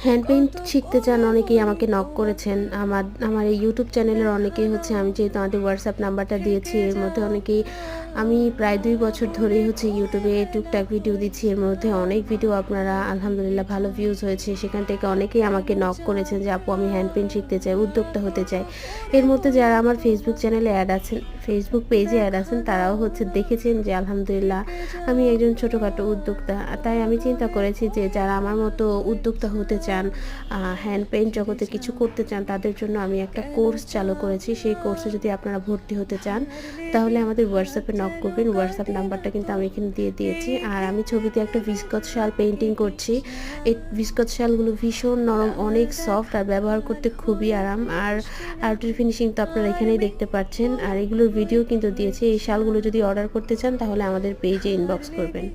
Hand paint শিখতে চান অনেকেই আমাকে নক করেছেন। আমার এই ইউটিউব চ্যানেলের অনেকেই হচ্ছে, আমি যেহেতু আমাদের হোয়াটসঅ্যাপ নাম্বারটা দিয়েছি, এর মধ্যে অনেকেই, আমি প্রায় 2 বছর ধরেই হচ্ছে ইউটিউবে টুকটাক ভিডিও দিচ্ছি। এর মধ্যে অনেক ভিডিও আপনারা আলহামদুলিল্লাহ ভালো ভিউজ হয়েছে। সেখান থেকে অনেকেই আমাকে নক করেছেন যে আপু আমি হ্যান্ড পেইন্ট শিখতে চাই, উদ্যোক্তা হতে চাই। এর মধ্যে যারা আমার ফেসবুক চ্যানেলে অ্যাড আছেন, ফেসবুক পেজে অ্যাড আছেন, তারাও হচ্ছে দেখেছেন যে আলহামদুলিল্লাহ আমি একজন ছোটোখাটো উদ্যোক্তা। তাই আমি চিন্তা করেছি যে যারা আমার মতো উদ্যোক্তা হতে চান, হ্যান্ড পেইন্ট জগতে কিছু করতে চান, তাদের জন্য আমি একটা কোর্স চালু করেছি। সেই কোর্সে যদি আপনারা ভর্তি হতে চান তাহলে আমাদের হোয়াটসঅ্যাপে নক করবেন। হোয়াটসঅ্যাপ নাম্বারটা কিন্তু আমি এখানে দিয়ে দিয়েছি। আর আমি ছবিতে একটা ভিসকস শাল পেইন্টিং করছি। এই ভিসকস শালগুলো ভীষণ নরম, অনেক সফট, আর ব্যবহার করতে খুবই আরাম। আর আর্টের ফিনিশিং তো আপনারা এখানেই দেখতে পাচ্ছেন। আর এগুলোর ভিডিও কিন্তু দিয়েছি। এই শালগুলো যদি অর্ডার করতে চান তাহলে আমাদের পেজে ইনবক্স করবেন।